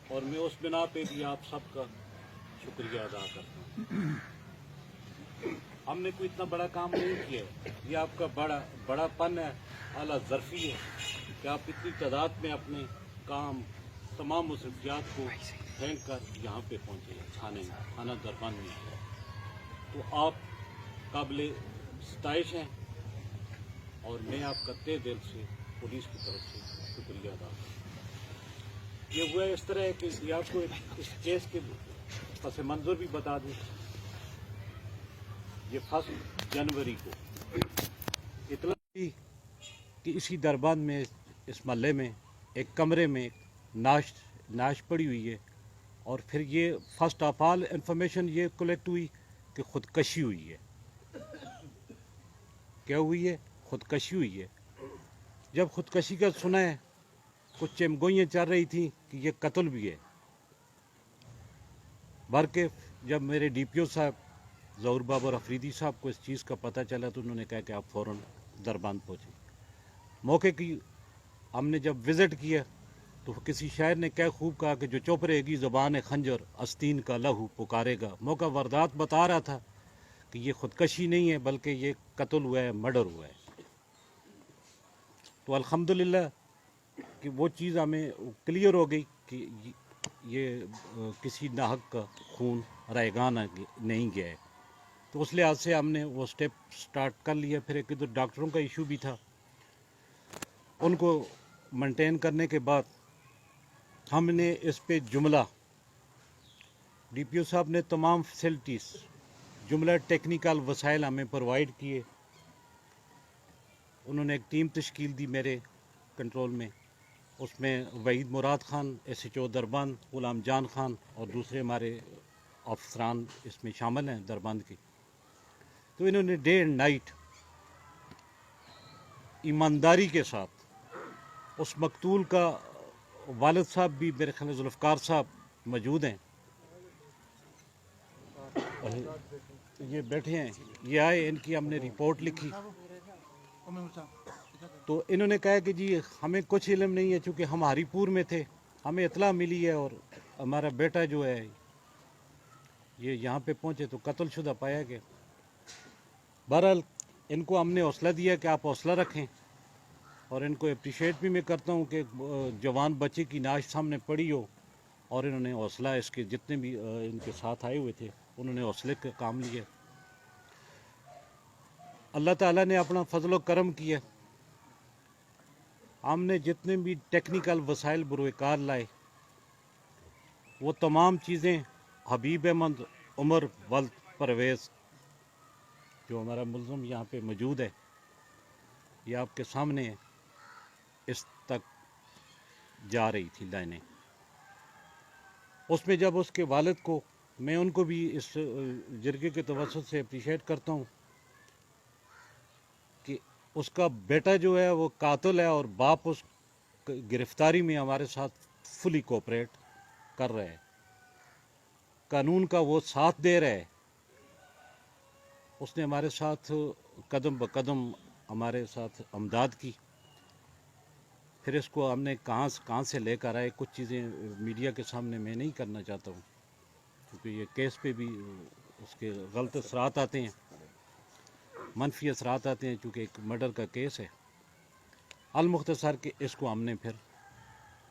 اور میں اس بنا پہ بھی آپ سب کا شکریہ ادا کرتا ہوں. ہم نے کوئی اتنا بڑا کام نہیں کیا ہے، یہ آپ کا بڑا پن ہے، اعلیٰ ظرفی ہے کہ آپ اتنی تعداد میں اپنے کام تمام مصروفیات کو پھینک کر یہاں پہ پہنچے تھانہ دربان میں. تو آپ قابل ستائش ہیں اور میں آپ کا تہ دل سے پولیس کی طرف سے شکریہ ادا کرتا ہوں. یہ ہوا اس طرح ہے کہ یہ آپ کو اس کیس کے پس منظر بھی بتا دوں. یہ 1 جنوری کو اطلاع ہوئی کہ اسی دربان میں اس محلے میں ایک کمرے میں ناش پڑی ہوئی ہے، اور پھر یہ فرسٹ آف آل انفارمیشن یہ کلیکٹ ہوئی کہ خودکشی ہوئی ہے. کیا ہوئی ہے؟ خودکشی ہوئی ہے. جب خودکشی کا سنا ہے، کچھ چمگوئیاں چل رہی تھیں کہ یہ قتل بھی ہے. بلکہ جب میرے ڈی پی او صاحب ظہور بابر افریدی صاحب کو اس چیز کا پتہ چلا تو انہوں نے کہا کہ آپ فوراً دربان پہنچے. موقع کی ہم نے جب وزٹ کیا تو کسی شاعر نے کیا خوب کہا کہ جو چپ رہے گی زبان خنجر آستین کا لہو پکارے گا. موقع واردات بتا رہا تھا کہ یہ خودکشی نہیں ہے بلکہ یہ قتل ہوا ہے، مرڈر ہوا ہے. تو الحمدللہ کہ وہ چیز ہمیں کلیئر ہو گئی کہ یہ کسی ناحق کا خون رائے گاہ نہیں گیا ہے. تو اس لحاظ سے ہم نے وہ سٹیپ سٹارٹ کر لیا. پھر ایک ادھر ڈاکٹروں کا ایشو بھی تھا، ان کو مینٹین کرنے کے بعد ہم نے اس پہ جملہ ڈی پی او صاحب نے تمام فیسلٹیز جملہ ٹیکنیکل وسائل ہمیں پرووائڈ کیے. انہوں نے ایک ٹیم تشکیل دی میرے کنٹرول میں، اس میں Waheed Murad Khan S H O دربان، غلام جان خان اور دوسرے ہمارے افسران اس میں شامل ہیں دربند کی. تو انہوں نے ڈے اینڈ نائٹ ایمانداری کے ساتھ اس مقتول کا والد صاحب بھی میرے خیال ذوالفقار صاحب موجود ہیں، یہ بیٹھے ہیں، یہ آئے، ان کی ہم نے رپورٹ لکھی. تو انہوں نے کہا کہ جی ہمیں کچھ علم نہیں ہے، چونکہ ہم ہری پور میں تھے، ہمیں اطلاع ملی ہے اور ہمارا بیٹا جو ہے یہ یہاں پہ پہنچے تو قتل شدہ پایا گیا. بہرحال ان کو ہم نے حوصلہ دیا کہ آپ حوصلہ رکھیں، اور ان کو اپریشیٹ بھی میں کرتا ہوں کہ جوان بچے کی ناش سامنے پڑی ہو اور انہوں نے حوصلہ، اس کے جتنے بھی ان کے ساتھ آئے ہوئے تھے انہوں نے حوصلے کا کام لیا. اللہ تعالیٰ نے اپنا فضل و کرم کیا، ہم نے جتنے بھی ٹیکنیکل وسائل بروئے کار لائے وہ تمام چیزیں حبیب احمد عمر ولد پرویز جو ہمارا ملزم یہاں پہ موجود ہے، یہ آپ کے سامنے ہے، اس تک جا رہی تھی لائنیں. اس میں جب اس کے والد کو، میں ان کو بھی اس جرگے کے توسط سے اپریشیٹ کرتا ہوں کہ اس کا بیٹا جو ہے وہ قاتل ہے اور باپ اس گرفتاری میں ہمارے ساتھ فلی کوپریٹ کر رہا ہے، قانون کا وہ ساتھ دے رہا ہے. اس نے ہمارے ساتھ قدم بقدم ہمارے ساتھ امداد کی. پھر اس کو ہم نے کہاں سے لے کر آئے، کچھ چیزیں میڈیا کے سامنے میں نہیں کرنا چاہتا ہوں کیونکہ یہ کیس پہ بھی اس کے غلط اثرات آتے ہیں، منفی اثرات آتے ہیں، چونکہ ایک مرڈر کا کیس ہے. المختصر کہ اس کو ہم نے پھر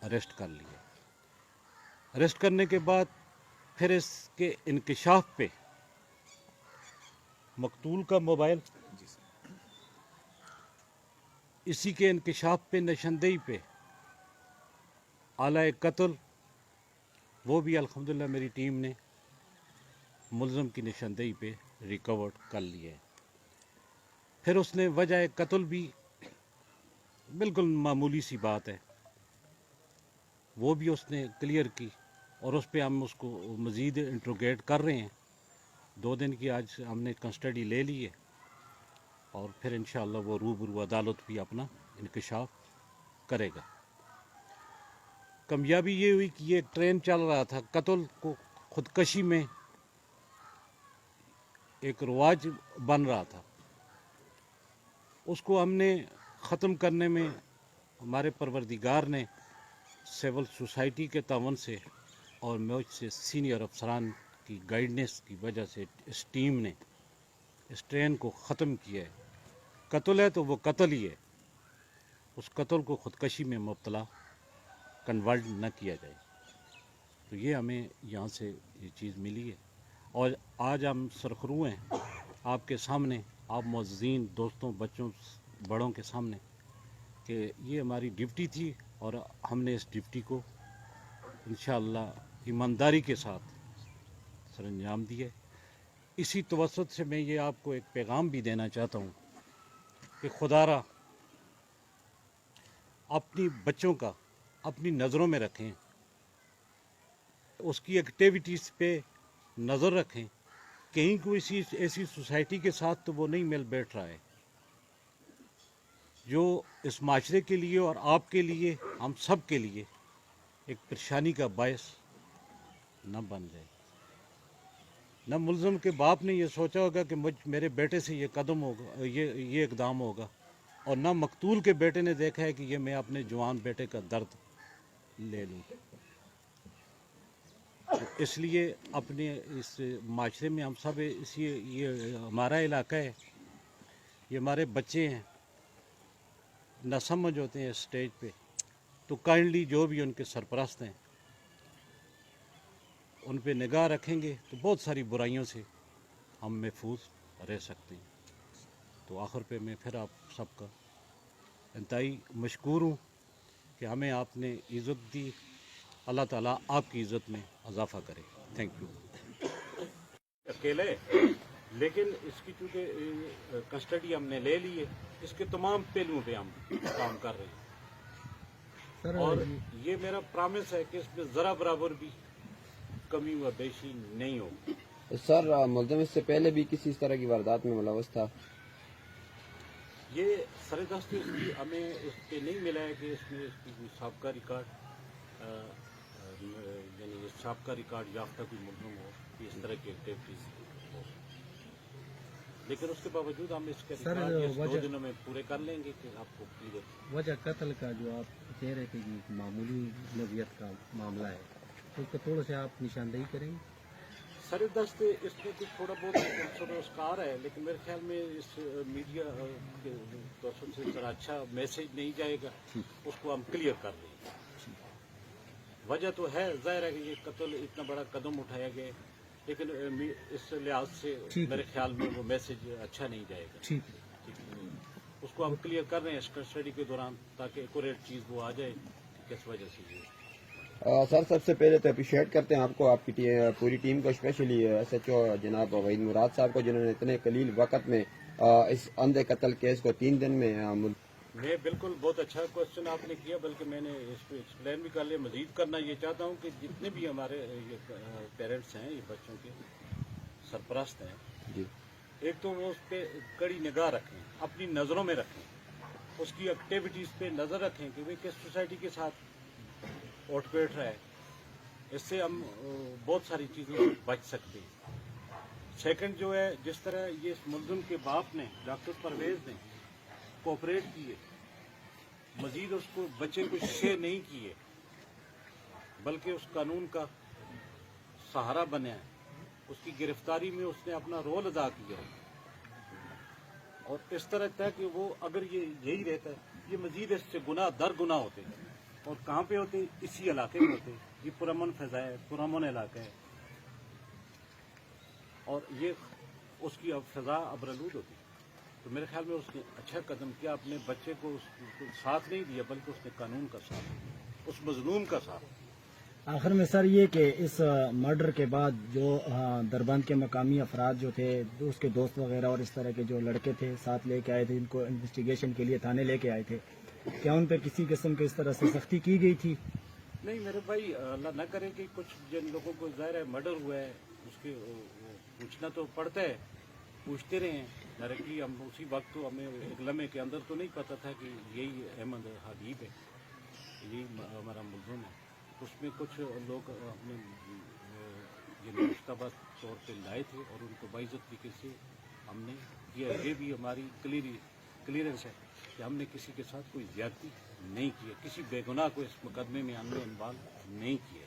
اریسٹ کر لیا. اریسٹ کرنے کے بعد پھر اس کے انکشاف پہ مقتول کا موبائل، اسی کے انکشاف پہ نشاندہی پہ آلۂ قتل، وہ بھی الحمدللہ میری ٹیم نے ملزم کی نشاندہی پہ ریکورڈ کر لیا ہے. پھر اس نے وجہ قتل بھی بالکل معمولی سی بات ہے، وہ بھی اس نے کلیئر کی، اور اس پہ ہم اس کو مزید انٹروگیٹ کر رہے ہیں. 2 دن کی آج ہم نے کسٹڈی لے لی ہے، اور پھر انشاءاللہ وہ روبرو عدالت بھی اپنا انکشاف کرے گا. کامیابی یہ ہوئی کہ یہ ایک ٹرین چل رہا تھا، قتل کو خودکشی میں ایک رواج بن رہا تھا، اس کو ہم نے ختم کرنے میں ہمارے پروردگار نے سول سوسائٹی کے تعاون سے اور مجھ سے سینئر افسران کی گائیڈنس کی وجہ سے اس ٹیم نے اس ٹرین کو ختم کیا ہے. قتل ہے تو وہ قتل ہی ہے، اس قتل کو خودکشی میں مبتلا کنورٹ نہ کیا جائے. تو یہ ہمیں یہاں سے یہ چیز ملی ہے، اور آج ہم سرخرو ہیں آپ کے سامنے، آپ معززین دوستوں بچوں بڑوں کے سامنے، کہ یہ ہماری ڈیوٹی تھی اور ہم نے اس ڈیوٹی کو انشاءاللہ ایمانداری کے ساتھ سر انجام دیا. اسی توسط سے میں یہ آپ کو ایک پیغام بھی دینا چاہتا ہوں کہ خدا را اپنی بچوں کا اپنی نظروں میں رکھیں، اس کی ایکٹیویٹیز پہ نظر رکھیں. کہیں کوئی ایسی سوسائٹی کے ساتھ تو وہ نہیں مل بیٹھ رہا ہے جو اس معاشرے کے لیے اور آپ کے لیے ہم سب کے لیے ایک پریشانی کا باعث نہ بن جائے. نہ ملزم کے باپ نے یہ سوچا ہوگا کہ میرے بیٹے سے یہ قدم ہوگا، یہ اقدام ہوگا، اور نہ مقتول کے بیٹے نے دیکھا ہے کہ یہ میں اپنے جوان بیٹے کا درد لے لوں. تو اس لیے اپنے اس معاشرے میں ہم سب یہ ہمارا علاقہ ہے، یہ ہمارے بچے ہیں، نہ سمجھ ہوتے ہیں اسٹیج پہ. تو کائنڈلی جو بھی ان کے سرپرست ہیں ان پہ نگاہ رکھیں گے تو بہت ساری برائیوں سے ہم محفوظ رہ سکتے ہیں. تو آخر پہ میں پھر آپ سب کا انتہائی مشکور ہوں کہ ہمیں آپ نے عزت دی. اللہ تعالیٰ آپ کی عزت میں اضافہ کرے. Thank you. اکیلے لیکن اس کی چونکہ کسٹڈی ہم نے لے لی ہے، اس کے تمام پہلوؤں پہ ہم کام کر رہے ہیں، اور یہ میرا پرامس ہے کہ اس میں ذرا برابر بھی کمی و بیشی نہیں ہوگی. سر ملزم اس سے پہلے بھی کسی اس طرح کی واردات میں ملوث تھا؟ یہ سردست اس کی ہمیں اس پہ نہیں ملا ہے کہ اس میں اس کی کوئی سابقہ ریکارڈ یعنی سابقہ ریکارڈ یافتہ کوئی ملزم ہو اس طرح کی ایکٹیویٹیز ہو، لیکن اس کے باوجود ہم اس کے ریکارڈ اس 2 دنوں میں پورے کر لیں گے کہ آپ کو کلیئر. وجہ قتل کا جو آپ کہہ رہے تھے کہ معمولی نوعیت کا معاملہ ہے، تو اس کو تھوڑا سا آپ نشاندہی کریں گے؟ سر دست اس میں کچھ تھوڑا بہت اس کا آ رہا ہے، لیکن میرے خیال میں اس میڈیا کے توسط سے ذرا اچھا میسج نہیں جائے گا، اس کو ہم کلیئر کر دیں گے. وجہ تو ہے ظاہر ہے کہ یہ قتل اتنا بڑا قدم اٹھایا گیا، لیکن اس لحاظ سے میرے خیال میں وہ میسج اچھا نہیں جائے گا. اس کو ہم کلیئر کر رہے ہیں اس اسٹڈی کے دوران، تاکہ ایکوریٹ چیز وہ آ جائے کہ کس وجہ سے یہ. سر سب سے پہلے تو اپریشیٹ کرتے ہیں آپ کو، آپ کی پوری ٹیم کو، اسپیشلی ایس ایچ او جناب وحید مراد صاحب کو، جنہوں نے اتنے قلیل وقت میں اس اندھے قتل کیس کو 3 دن میں میں بالکل بہت اچھا کوشچن آپ نے کیا، بلکہ میں نے اس پہ ایکسپلین بھی کر لیا. مزید کرنا یہ چاہتا ہوں کہ جتنے بھی ہمارے یہ پیرنٹس ہیں، یہ بچوں کے سرپرست ہیں، جی، ایک تو وہ اس پہ کڑی نگاہ رکھیں، اپنی نظروں میں رکھیں، اس کی ایکٹیویٹیز پہ نظر رکھیں کہ وہ کس سوسائٹی کے ساتھ اٹھ بیٹھ رہا ہے. اس سے ہم بہت ساری چیزوں سے بچ سکتے ہیں. سیکنڈ جو ہے، جس طرح یہ اس ملزم کے باپ نے ڈاکٹر پرویز نے کوآپریٹ کیے، مزید اس کو بچے کو شیئر نہیں کیے، بلکہ اس قانون کا سہارا بنا ہے، اس کی گرفتاری میں اس نے اپنا رول ادا کیا ہے. اور اس طرح تھا کہ وہ اگر یہی رہتا ہے، یہ مزید اس سے گناہ در گناہ ہوتے ہیں. اور کہاں پہ ہوتے؟ اسی علاقے میں ہوتے. یہ پرامن فضا ہے، پرامن علاقہ ہے، اور یہ اس کی فضا ابرالود ہوتی. تو میرے خیال میں اس نے اچھا قدم کیا، اپنے بچے کو اس کو ساتھ نہیں دیا، بلکہ اس نے قانون کا ساتھ دیا، اس مظلوم کا ساتھ. آخر میں سر یہ کہ اس مرڈر کے بعد جو دربند کے مقامی افراد جو تھے، اس کے دوست وغیرہ اور اس طرح کے جو لڑکے تھے ساتھ لے کے آئے تھے، ان کو انویسٹیگیشن کے لیے تھانے لے کے آئے تھے، کیا ان پہ کسی قسم کی اس طرح سے سختی کی گئی تھی؟ نہیں میرے بھائی، اللہ نہ کرے کہ کچھ جن لوگوں کو ظاہر ہے مرڈر ہوا ہے، اس کے پوچھنا تو پڑتا ہے، پوچھتے رہے ہیں ڈائریکٹلی. ہم اسی وقت تو ہمیں ایک لمحے کے اندر تو نہیں پتا تھا کہ یہی احمد حبیب ہے، یہی ہمارا ملزم ہے. اس میں کچھ لوگ اپنے یہ مشتبہ طور پہ لائے تھے اور ان کو باعزت طریقے سے ہم نے کیا. یہ بھی ہماری کلیئرنس ہے کہ ہم نے کسی کے ساتھ کوئی زیادتی نہیں کی ہے، کسی بے گناہ کو اس مقدمے میں ہم نے انوالو نہیں کیا.